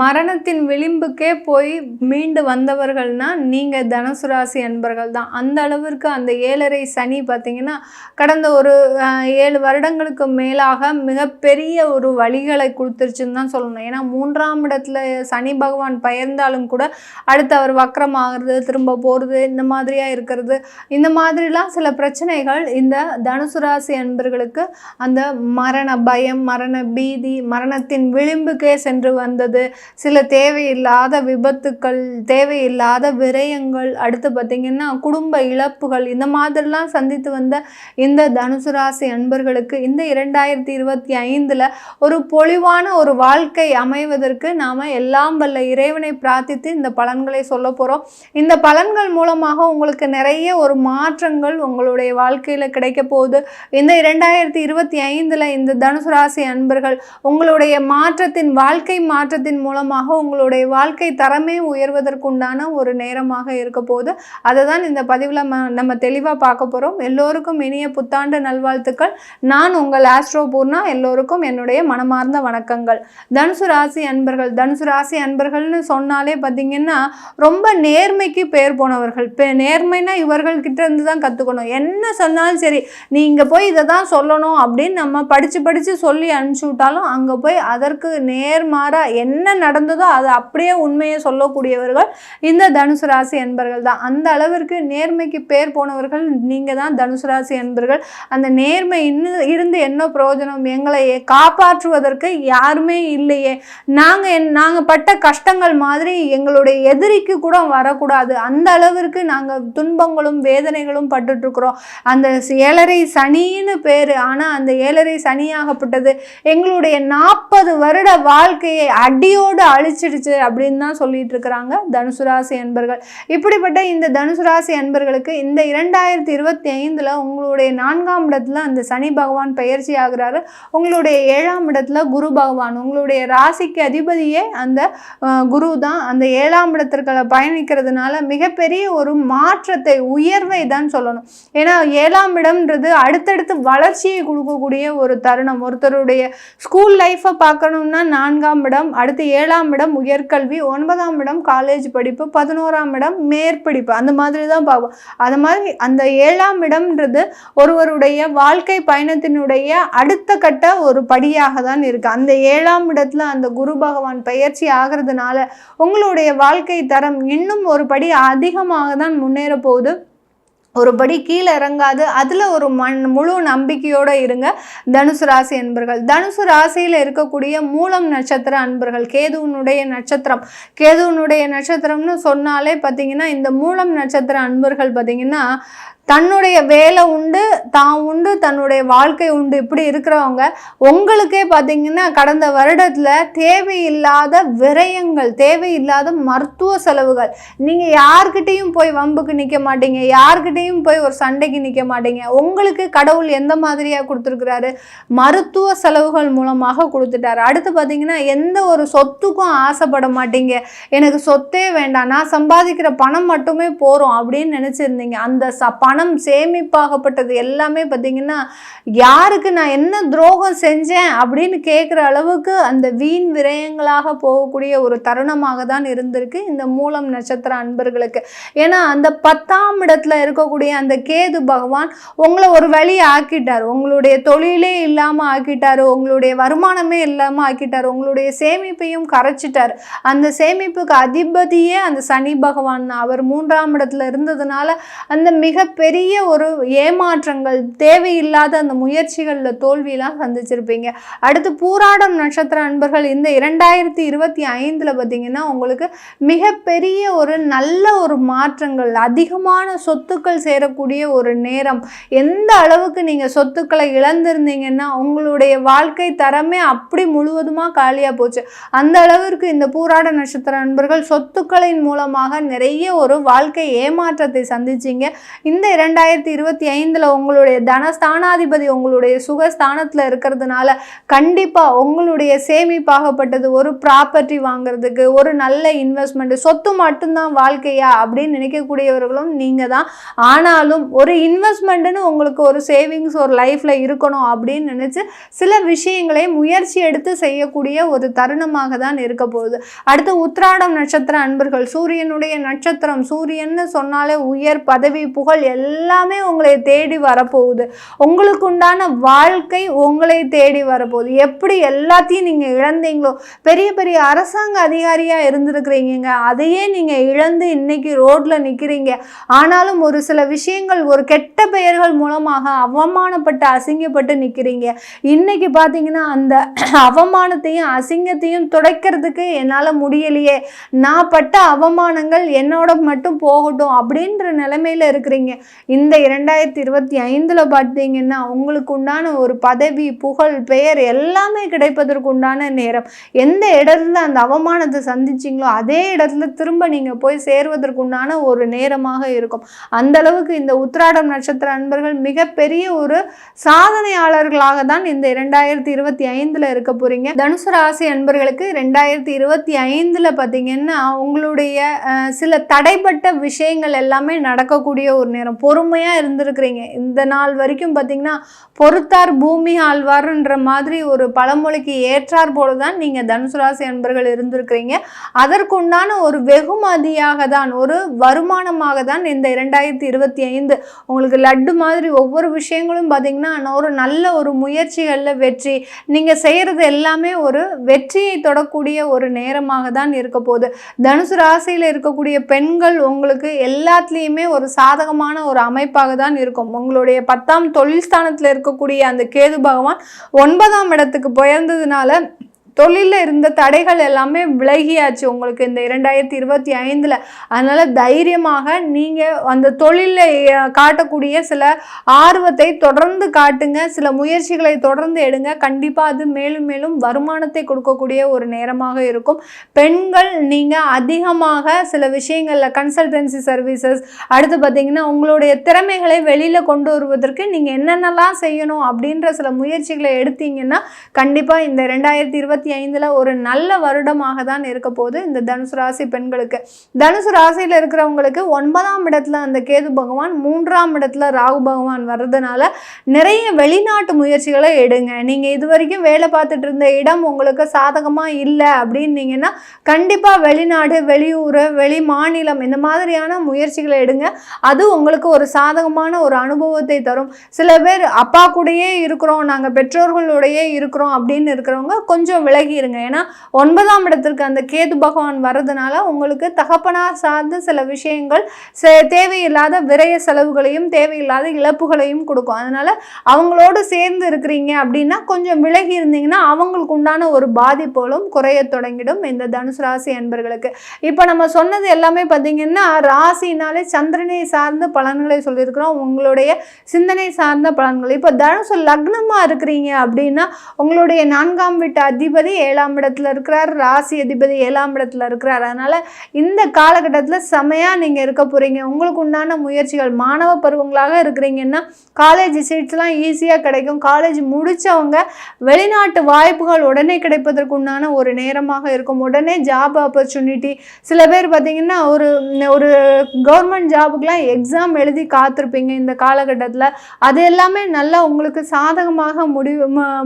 மரணத்தின் விளிம்புக்கே போய் மீண்டு வந்தவர்கள்னா நீங்கள் தனுசு ராசி அன்பர்கள் தான். அந்த அளவிற்கு அந்த 7.5 சனி பார்த்திங்கன்னா கடந்த ஒரு 7 வருடங்களுக்கு மேலாக மிகப்பெரிய ஒரு வழிகளை கொடுத்துருச்சுன்னு தான் சொல்லணும். ஏன்னா 3ஆம் இடத்துல சனி பகவான் பெயர்ந்தாலும் கூட அடுத்து அவர் வக்கரமாகிறது, திரும்ப போகிறது, இந்த மாதிரியாக இருக்கிறது, இந்த மாதிரிலாம் சில பிரச்சனைகள் இந்த தனுசு ராசி அன்பர்களுக்கு அந்த மரண பயம், மரண பீதி, மரணத்தின் விளிம்புக்கே சென்று வந்தது, சில தேவையில்லாத விபத்துக்கள், தேவையில்லாத விரயங்கள், அடுத்து பார்த்திங்கன்னா குடும்ப இழப்புகள், இந்த மாதிரிலாம் சந்தித்து வந்த இந்த தனுசு ராசி அன்பர்களுக்கு இந்த 2025 ஒரு பொலிவான ஒரு வாழ்க்கை அமைவதற்கு நாம் எல்லாம் வல்ல இறைவனை பிரார்த்தித்து இந்த பலன்களை சொல்ல போகிறோம். இந்த பலன்கள் மூலமாக உங்களுக்கு நிறைய ஒரு மாற்றங்கள் உங்களுடைய வாழ்க்கையில் கிடைக்க போகுது. இந்த 2025 இந்த தனுசு ராசி அன்பர்கள் உங்களுடைய மாற்றத்தின் வாழ்க்கை மாற்றத்தின் மூலமாக உங்களுடைய வாழ்க்கை தரமே உயர்வதற்குண்டான ஒரு நேரமாக இருக்க போது. அதை தான் இந்த பதிவில் நம்ம தெளிவாக பார்க்க போகிறோம். எல்லோருக்கும் இனிய புத்தாண்டு நல்வாழ்த்துக்கள். நான் உங்கள் ஆஸ்ட்ரோ பூர்ணா. எல்லோருக்கும் என்னுடைய மனமார்ந்த வணக்கங்கள். தனுசு ராசி அன்பர்கள், தனுசு ராசி அன்பர்கள்னு சொன்னாலே பார்த்திங்கன்னா ரொம்ப நேர்மைக்கு பேர் போனவர்கள். நேர்மைனா இவர்கள்கிட்ட இருந்து தான் கற்றுக்கணும். என்ன சொன்னாலும் சரி, நீங்கள் போய் இதை தான் சொல்லணும் அப்படின்னு நம்ம படித்து சொல்லி அனுப்பிச்சி விட்டாலும் அங்கே போய் அதற்கு நேர்மாறாக என்ன நடந்ததோ அதை அப்படியே உண்மையை சொல்லக்கூடியவர்கள் இந்த தனுசு ராசி அன்பர்கள் தான். அந்த அளவிற்கு நேர்மைக்கு பேர் போனவர்கள் நீங்கள் தான் தனுசு ராசி அன்பர்கள். அந்த நேர்மை இருந்து என்ன பிரயோஜனம்? எங்களை காப்பாற்றுவதற்கு யாருமே இல்லையே. நாங்கள் பட்ட கஷ்டங்கள் மாதிரி எங்களுடைய எதிரிக்கு கூட வரக்கூடாது. அந்த அளவிற்கு நாங்கள் துன்பங்களும் வேதனைகளும் பட்டுட்ருக்குறோம். அந்த 7.5 சனின்னு பேர். ஆனால் அந்த 7.5 சனியாகப்பட்டது எங்களுடைய 40 வருட வாழ்க்கையை அடியோடு அழிச்சிடுச்சு அப்படின்னு தான் சொல்லிட்டு இருக்கிறாங்க தனுசு ராசி அன்பர்கள். இப்படிப்பட்ட இந்த தனுசு ராசி அன்பர்களுக்கு இந்த 2025 உங்களுடைய 4ஆம் இடத்துல அந்த சனி பகவான் பெயர்ச்சி ஆகிறாரு. உங்களுடைய 7ஆம் இடத்துல குரு பகவான், உங்களுடைய ராசிக்கு அதிபதியே அந்த குரு தான். அந்த 7ஆம் இடத்திற்கு பயணிக்கிறதுனால மிகப்பெரிய ஒரு மாற்றத்தை, உயர்வை தான் சொல்லணும். ஏன்னா 7ஆம் இடம்ன்றது அடுத்தடுத்து வளர்ச்சியை கொடுக்கக்கூடிய ஒரு தருணம். ஒருத்தருடைய ஸ்கூல் லைஃப்பை பார்க்கணும்னா 4ஆம் இடம், அடுத்து 7ஆம் இடம் உயர்கல்வி, 9ஆம் இடம் காலேஜ் படிப்பு, 11ஆம் இடம் மேற்படிப்பு, அந்த மாதிரி தான் பார்ப்போம். அது மாதிரி அந்த 7ஆம் இடம்ன்றது ஒருவருடைய வாழ்க்கை பயணத்தினுடைய அடுத்த கட்ட ஒரு படியாக தான் இருக்கு. அந்த 7ஆம் இடத்துல அந்த குரு பகவான் பயிற்சி ஆகிறதுனால உங்களுடைய வாழ்க்கை தரம் இன்னும் ஒரு படி அதிகமாக தான் முன்னேற போகுது. ஒரு படி கீழே இறங்காது. அதில் ஒரு முழு நம்பிக்கையோடு இருங்க தனுசு ராசி அன்பர்கள். தனுசு ராசியில் இருக்கக்கூடிய மூலம் நட்சத்திர அன்பர்கள், கேதுவனுடைய நட்சத்திரம். கேதுவனுடைய நட்சத்திரம்னு சொன்னாலே பார்த்திங்கன்னா இந்த மூலம் நட்சத்திர அன்பர்கள் பார்த்திங்கன்னா தன்னுடைய வேலை உண்டு, தான் உண்டு, தன்னுடைய வாழ்க்கை உண்டு, இப்படி இருக்கிறவங்க உங்களுக்கே பார்த்திங்கன்னா கடந்த வருடத்தில் தேவையில்லாத விரயங்கள், தேவையில்லாத மருத்துவ செலவுகள், நீங்கள் யார்கிட்டையும் போய் வம்புக்கு நிற்க மாட்டீங்க, யார்கிட்டையும் போய் ஒரு சண்டைக்கு நிற்க மாட்டீங்க. உங்களுக்கு கடவுள் எந்த மாதிரியாக கொடுத்துருக்குறாரு? மருத்துவ செலவுகள் மூலமாக கொடுத்துட்டாரு. அடுத்து பார்த்திங்கன்னா எந்த ஒரு சொத்துக்கும் ஆசைப்பட மாட்டீங்க. எனக்கு சொத்தே வேண்டாம், நான் சம்பாதிக்கிற பணம் மட்டுமே போகிறோம் அப்படின்னு நினச்சிருந்தீங்க. அந்த பணம் சேமிப்பாகப்பட்டது எல்லாமே பார்த்திங்கன்னா யாருக்கு நான் என்ன துரோகம் செஞ்சேன் அப்படின்னு கேட்குற அளவுக்கு அந்த வீண் விரயங்களாக போகக்கூடிய ஒரு தருணமாக தான் இருந்திருக்கு இந்த மூலம் நட்சத்திர அன்பர்களுக்கு. ஏன்னா அந்த 10ஆம் இடத்துல இருக்கக்கூடிய அந்த கேது பகவான் உங்களை ஒரு வழி ஆக்கிட்டார். உங்களுடைய தொழிலே இல்லாமல் ஆக்கிட்டார், உங்களுடைய வருமானமே இல்லாமல் ஆக்கிட்டார், உங்களுடைய சேமிப்பையும் கரைச்சிட்டார். அந்த சேமிப்புக்கு அதிபதியே அந்த சனி பகவான். அவர் 3ஆம் இடத்துல இருந்ததுனால அந்த மிகப்பெரிய ஒரு ஏமாற்றங்கள், தேவையில்லாத அந்த முயற்சிகளில் தோல்வியெல்லாம் சந்திச்சிருப்பீங்க. அடுத்து பூராடம் நட்சத்திர அன்பர்கள் இந்த 2025 பார்த்திங்கன்னா உங்களுக்கு மிகப்பெரிய ஒரு நல்ல ஒரு மாற்றங்கள், அதிகமான சொத்துக்கள் சேரக்கூடிய ஒரு நேரம். எந்த அளவுக்கு நீங்கள் சொத்துக்களை இழந்திருந்தீங்கன்னா உங்களுடைய வாழ்க்கை தரமே அப்படி முழுவதுமாக காலியாக போச்சு. அந்த அளவிற்கு இந்த பூராட நட்சத்திர அன்பர்கள் சொத்துக்களின் மூலமாக நிறைய ஒரு வாழ்க்கை ஏமாற்றத்தை சந்திச்சிங்க. இந்த 2025 உங்களுடைய தனஸ்தானாதிபதி உங்களுடைய சுகஸ்தானத்தில் இருக்கிறதுனால கண்டிப்பாக உங்களுடைய சேமிப்பாகப்பட்டது ஒரு ப்ராப்பர்ட்டி வாங்குறதுக்கு, ஒரு நல்ல இன்வெஸ்ட்மெண்ட், சொத்து மட்டும்தான் வாழ்க்கையா அப்படின்னு நினைக்கக்கூடியவர்களும் நீங்கள் தான். ஆனாலும் ஒரு இன்வெஸ்ட்மெண்ட்டுன்னு உங்களுக்கு ஒரு சேவிங்ஸ் ஒரு லைஃப்பில் இருக்கணும் அப்படின்னு நினச்சி சில விஷயங்களை முயற்சி எடுத்து செய்யக்கூடிய ஒரு தருணமாக தான் இருக்க போகுது. அடுத்து உத்திராடம் நட்சத்திர அன்பர்கள், சூரியனுடைய நட்சத்திரம். சூரியன்னு சொன்னாலே உயர் பதவி புகழ் எல்லாமே உங்களை தேடி வரப்போகுது. உங்களுக்கு உண்டான வாழ்க்கை உங்களை தேடி வரப்போகுது. எப்படி எல்லாத்தையும் நீங்கள் இழந்தீங்களோ, பெரிய பெரிய அரசாங்க அதிகாரியாக இருந்திருக்கிறீங்க, அதையே நீங்கள் இழந்து இன்னைக்கு ரோட்டில் நிற்கிறீங்க. ஆனாலும் ஒரு சில விஷயங்கள் ஒரு கெட்ட பெயர்கள் மூலமாக அவமானப்பட்டு அசிங்கப்பட்டு நிற்கிறீங்க. இன்னைக்கு பார்த்தீங்கன்னா அந்த அவமானத்தையும் அசிங்கத்தையும் துடைக்கிறதுக்கு என்னால் முடியலையே, நான் பட்ட அவமானங்கள் என்னோட மட்டும் போகட்டும் அப்படின்ற நிலைமையில் இருக்கிறீங்க. இந்த 2025 பார்த்தீங்கன்னா உங்களுக்கு உண்டான ஒரு பதவி புகழ் பெயர் எல்லாமே கிடைப்பதற்கு உண்டான நேரம். எந்த இடத்துல அந்த அவமானத்தை சந்திச்சிங்களோ அதே இடத்துல திரும்ப நீங்கள் போய் சேர்வதற்கு உண்டான ஒரு நேரமாக இருக்கும். அந்த அளவுக்கு இந்த உத்திராடம் நட்சத்திர அன்பர்கள் மிகப்பெரிய ஒரு சாதனையாளர்களாக தான் இந்த 2025 இருக்க போறீங்க. தனுசு ராசி அன்பர்களுக்கு 2025 பார்த்தீங்கன்னா உங்களுடைய சில தடைப்பட்ட விஷயங்கள் எல்லாமே நடக்கக்கூடிய ஒரு நேரம். பொறுமையாக இருந்திருக்கிறீங்க இந்த நாள் வரைக்கும். பார்த்தீங்கன்னா பொறுத்தார் பூமி ஆழ்வார்ன்ற மாதிரி ஒரு பழமொழிக்கு ஏற்றார் போல தான் நீங்கள் தனுசு ராசி அன்பர்கள் இருந்திருக்கிறீங்க. அதற்குண்டான ஒரு வெகுமதியாக தான், ஒரு வருமானமாக தான் இந்த 2025 உங்களுக்கு லட்டு மாதிரி ஒவ்வொரு விஷயங்களும் பார்த்தீங்கன்னா ஒரு நல்ல ஒரு முயற்சிகளில் வெற்றி, நீங்கள் செய்கிறது எல்லாமே ஒரு வெற்றியை தொடக்கூடிய ஒரு நேரமாக தான் இருக்க போகுது. தனுசு ராசியில் இருக்கக்கூடிய பெண்கள் உங்களுக்கு எல்லாத்துலேயுமே ஒரு சாதகமான ஒரு அமைப்பாக தான் இருக்கும். உங்களுடைய 10ஆம் தொழில் ஸ்தானத்தில் இருக்கக்கூடிய அந்த கேது பகவான் 9ஆம் இடத்துக்கு போயிருந்ததுனால தொழிலில் இருந்த தடைகள் எல்லாமே விலகியாச்சு உங்களுக்கு இந்த 2025. அதனால் தைரியமாக நீங்கள் அந்த தொழிலில் காட்டக்கூடிய சில ஆர்வத்தை தொடர்ந்து காட்டுங்க, சில முயற்சிகளை தொடர்ந்து எடுங்க. கண்டிப்பாக அது மேலும் மேலும் வருமானத்தை கொடுக்கக்கூடிய ஒரு நேரமாக இருக்கும். பெண்கள் நீங்கள் அதிகமாக சில விஷயங்களில் கன்சல்டன்சி சர்வீசஸ், அடுத்து பார்த்தீங்கன்னா உங்களுடைய திறமைகளை வெளியில் கொண்டு வருவதற்கு நீங்கள் என்னென்னலாம் செய்யணும் அப்படின்ற சில முயற்சிகளை எடுத்தீங்கன்னா கண்டிப்பாக இந்த 2025 ஒரு நல்ல வருடமாக தான் இருக்க போகுது இந்த தனுசு ராசி பெண்களுக்கு. தனுசு ராசியில் இருக்கிறவங்களுக்கு 9ஆம் இடத்துல அந்த கேது பகவான், 3ஆம் இடத்துல ராகு பகவான் வர்றதுனால நிறைய வெளிநாட்டு முயற்சிகளை எடுங்க. நீங்கள் இது வரைக்கும் வேலை பார்த்துட்டு இருந்த இடம் உங்களுக்கு சாதகமாக இல்லை அப்படின்னீங்கன்னா கண்டிப்பாக வெளிநாடு, வெளியூர், வெளி மாநிலம் இந்த மாதிரியான முயற்சிகளை எடுங்க. அது உங்களுக்கு ஒரு சாதகமான ஒரு அனுபவத்தை தரும். சில பேர் அப்பா கூடயே இருக்கிறோம், நாங்கள் பெற்றோர்களுடையே இருக்கிறோம் அப்படின்னு இருக்கிறவங்க கொஞ்சம் விலகி இருங்க. ஏன்னா 9ஆம் இடத்திற்கு அந்த கேது பகவான் வர்றதுனால உங்களுக்கு தகப்பனார் சார்ந்து சில விஷயங்கள் தேவையில்லாத விரய செலவுகளையும் தேவையில்லாத இழப்புகளையும் கொடுக்கும். அதனால அவங்களோடு சேர்ந்து இருக்கிறீங்க அப்படின்னா கொஞ்சம் விலகி இருந்தீங்கன்னா அவங்களுக்கு உண்டான ஒரு பாதிப்புகளும் குறைய தொடங்கிடும் இந்த தனுசு ராசி அன்பர்களுக்கு. இப்போ நம்ம சொன்னது எல்லாமே பார்த்தீங்கன்னா ராசினாலே சந்திரனை சார்ந்த பலன்களை சொல்லியிருக்கிறோம், உங்களுடைய சிந்தனை சார்ந்த பலன்கள். இப்போ தனுசு லக்னமாக இருக்கிறீங்க அப்படின்னா உங்களுடைய 4ஆம் வீட்டு அதிபதி 7ஆம் இடத்துல இருக்கிறார், ராசி அதிபதி 7ஆம் இடத்துல இருக்கிறார். அதனால இந்த காலகட்டத்தில் செமையாக நீங்கள் இருக்க போறீங்க. உங்களுக்கு உண்டான முயற்சிகள், மாணவ பருவங்களாக இருக்கிறீங்கன்னா காலேஜ் சீட்ஸ்லாம் ஈஸியாக கிடைக்கும். காலேஜ் முடித்தவங்க வெளிநாட்டு வாய்ப்புகள் உடனே கிடைப்பதற்கு உண்டான ஒரு நேரமாக இருக்கும். உடனே ஜாப் ஆப்பர்ச்சுனிட்டி, சில பேர் பார்த்தீங்கன்னா ஒரு ஒரு கவர்மெண்ட் ஜாபுக்கெலாம் எக்ஸாம் எழுதி காத்திருப்பீங்க இந்த காலகட்டத்தில். அது எல்லாமே நல்லா உங்களுக்கு சாதகமாக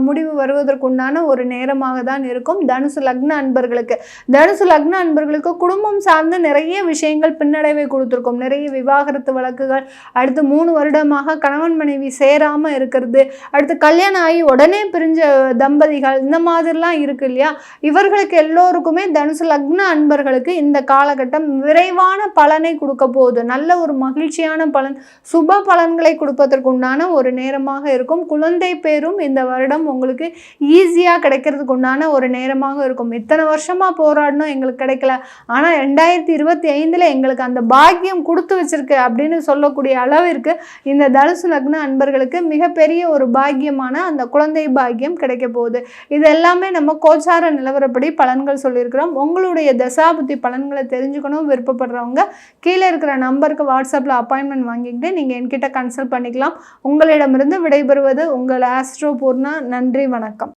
முடிவு வருவதற்குண்டான ஒரு நேரமாக தான் இருக்கும் தனுசு லக்ன அன்பர்களுக்கு. தனுசு லக்ன அன்பர்களுக்கு குடும்பம் சார்ந்து நிறைய விஷயங்கள் பின்னடைவை கொடுத்துருக்கும். நிறைய விவாகரத்து வழக்குகள், அடுத்து 3 வருடமாக கணவன் மனைவி சேராமல் இருக்கிறது, அடுத்து கல்யாணம் ஆகி உடனே பிரிஞ்ச தம்பதிகள், இந்த மாதிரிலாம் இருக்கு இல்லையா. இவர்களுக்கு எல்லோருக்குமே தனுசு லக்ன அன்பர்களுக்கு இந்த காலகட்டம் விரைவான பலனை கொடுக்க போகுது. நல்ல ஒரு மகிழ்ச்சியான பலன், சுப பலன்களை கொடுப்பதற்கு உண்டான ஒரு நேரமாக இருக்கும். குழந்தை பேரும் இந்த வருடம் உங்களுக்கு ஈஸியாக கிடைக்கிறதுக்கு உண்டான உண்டான ஒரு நேரமாக இருக்கும். இத்தனை வருஷமாக போராடணும், எங்களுக்கு கிடைக்கல, ஆனால் 2025 எங்களுக்கு அந்த பாக்கியம் கொடுத்து வச்சிருக்கு அப்படின்னு சொல்லக்கூடிய அளவிற்கு இந்த தனுசு லக்ன அன்பர்களுக்கு மிகப்பெரிய ஒரு பாக்கியமான அந்த குழந்தை பாக்கியம் கிடைக்க போகுது. இது எல்லாமே நம்ம கோச்சார நிலவரப்படி பலன்கள் சொல்லியிருக்கிறோம். உங்களுடைய தசாபுத்தி பலன்களை தெரிஞ்சுக்கணும் விருப்பப்படுறவங்க கீழே இருக்கிற நம்பருக்கு வாட்ஸ்அப்பில் அப்பாயின்மெண்ட் வாங்கிக்கிட்டு நீங்கள் என்கிட்ட கன்சல்ட் பண்ணிக்கலாம். உங்களிடமிருந்து விடைபெறுவது உங்கள் ஆஸ்ட்ரோ பூர்ணா. நன்றி, வணக்கம்.